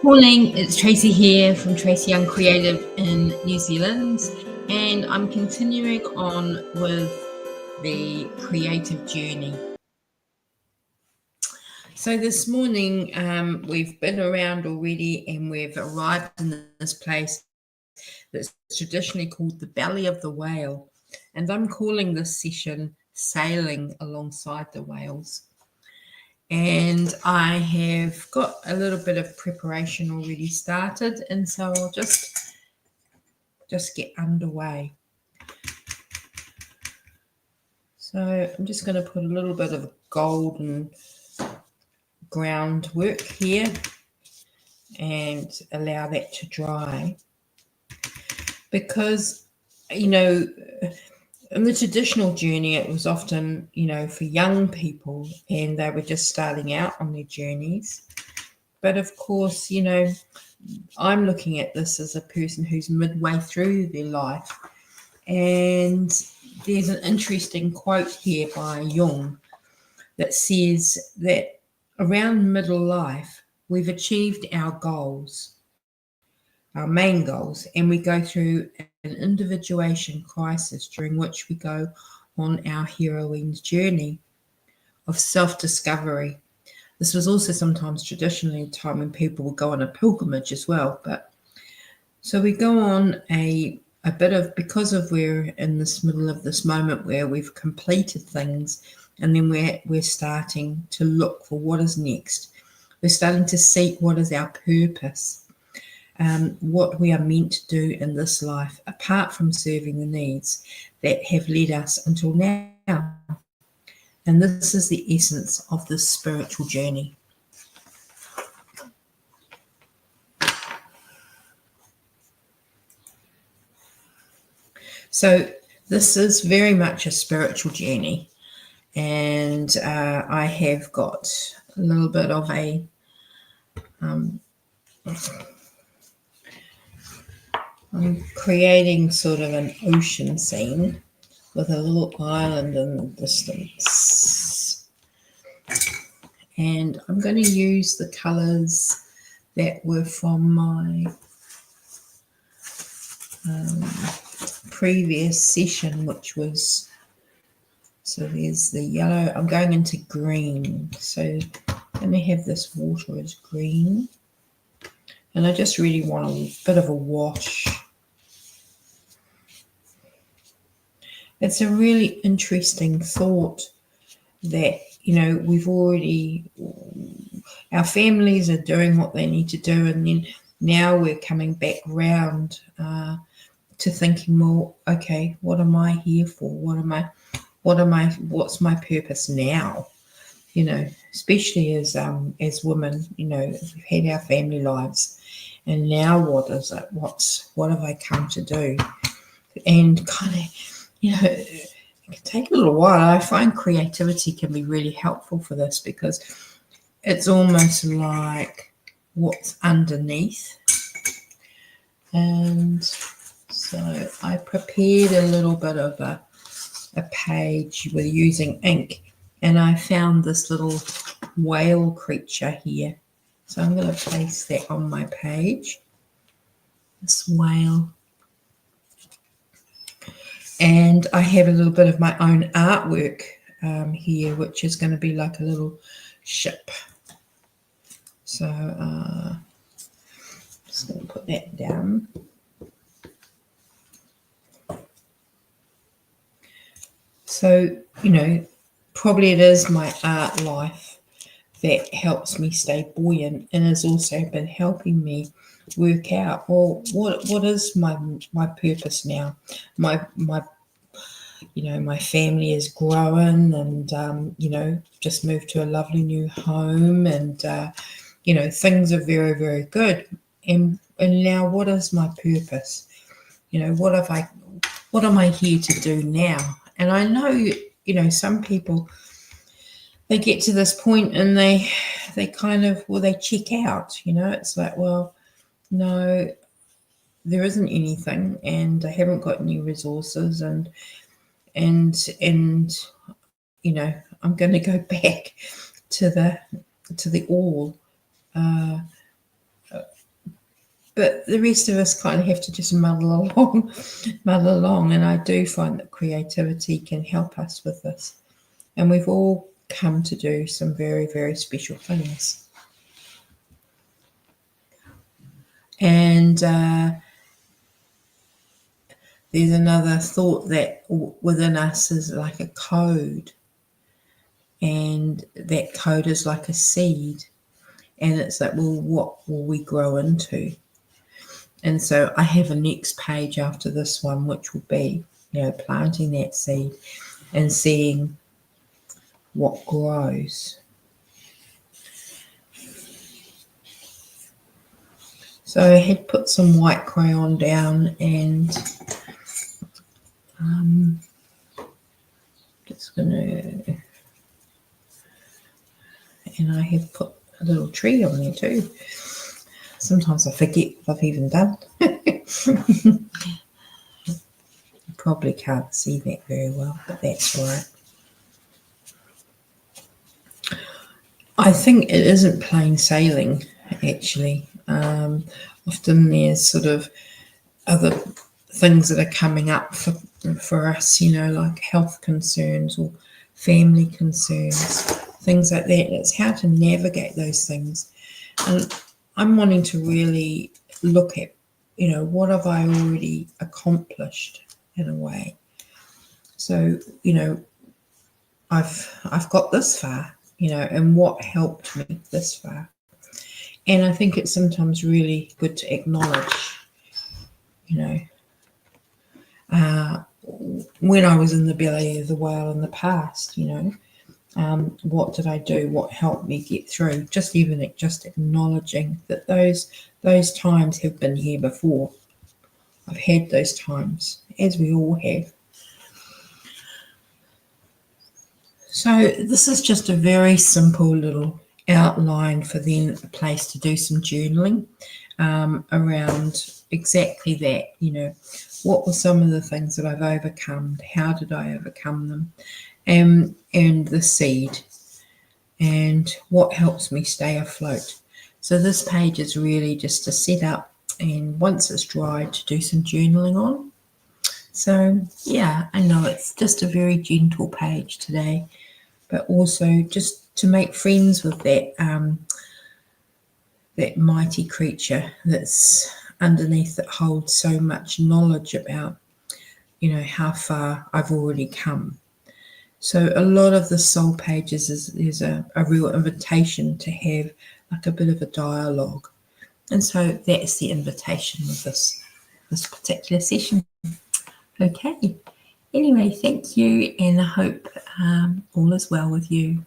Morning, it's Tracey here from Tracey Young Creative in New Zealand, and I'm continuing on with the creative journey. So this morning we've been around already and we've arrived in this place that's traditionally called the belly of the whale, and I'm calling this session Sailing Alongside the Whales. And I have got a little bit of preparation already started, and so I'll just get underway. So I'm just going to put a little bit of golden groundwork here and allow that to dry, because in the traditional journey, it was often, for young people, and they were just starting out on their journeys. But of course, I'm looking at this as a person who's midway through their life. And there's an interesting quote here by Jung that says that around middle life, we've achieved our goals, our main goals, and we go through an individuation crisis during which we go on our heroine's journey of self-discovery. This was also sometimes traditionally a time when people would go on a pilgrimage as well. But so we go on a bit of, because of we're in this middle of this moment where we've completed things, and then we're starting to look for what is next. We're starting to seek what is our purpose. What we are meant to do in this life, apart from serving the needs that have led us until now. And this is the essence of this spiritual journey. So this is very much a spiritual journey. And I have got a little bit of a I'm creating sort of an ocean scene with a little island in the distance. And I'm going to use the colours that were from my previous session, which was, so there's the yellow. I'm going into green. So let me have this water as green. And I just really want a bit of a wash. It's a really interesting thought that, we've already, our families are doing what they need to do. And then now we're coming back round to thinking, well, okay, what am I here for? What's my purpose now? Especially as women, we've had our family lives, and now what is it? What have I come to do? And kind of, it can take a little while. I find creativity can be really helpful for this, because it's almost like what's underneath. And so I prepared a little bit of a page with using ink, and I found this little whale creature here. So I'm going to place that on my page, this whale. And I have a little bit of my own artwork here, which is going to be like a little ship. So just going to put that down. So, probably it is my art life that helps me stay buoyant, and has also been helping me work out, well, what is my purpose now? My family is growing, and just moved to a lovely new home, and things are very, very good. And now, what is my purpose? What am I here to do now? And I know, some people, they get to this point and they kind of, they check out. It's like, well, no, there isn't anything, and I haven't got any resources, and I'm going to go back to the all. But the rest of us kind of have to just muddle along. And I do find that creativity can help us with this. And we've all come to do some very, very special things. And there's another thought that within us is like a code. And that code is like a seed. And it's like, well, what will we grow into? And so I have a next page after this one, which will be, planting that seed and seeing what grows. So I had put some white crayon down and just gonna, and I have put a little tree on there too. Sometimes I forget what I've even done. You probably can't see that very well, but that's all right. I think it isn't plain sailing, actually. Often there's sort of other things that are coming up for us, like health concerns or family concerns, things like that. It's how to navigate those things. And I'm wanting to really look at, what have I already accomplished in a way. So, I've got this far, and what helped me this far. And I think it's sometimes really good to acknowledge, when I was in the belly of the whale in the past, what did I do? What helped me get through? Just acknowledging that those times have been here before. I've had those times, as we all have. So this is just a very simple little outline for then a place to do some journaling around exactly that, what were some of the things that I've overcome? How did I overcome them? And the seed and what helps me stay afloat. So this page is really just to set up, and once it's dried, to do some journaling on. So yeah, I know it's just a very gentle page today, but also just to make friends with that mighty creature that's underneath, that holds so much knowledge about, how far I've already come. So a lot of the soul pages is a real invitation to have like a bit of a dialogue. And so that's the invitation of this particular session. Okay. Anyway, thank you, and I hope all is well with you.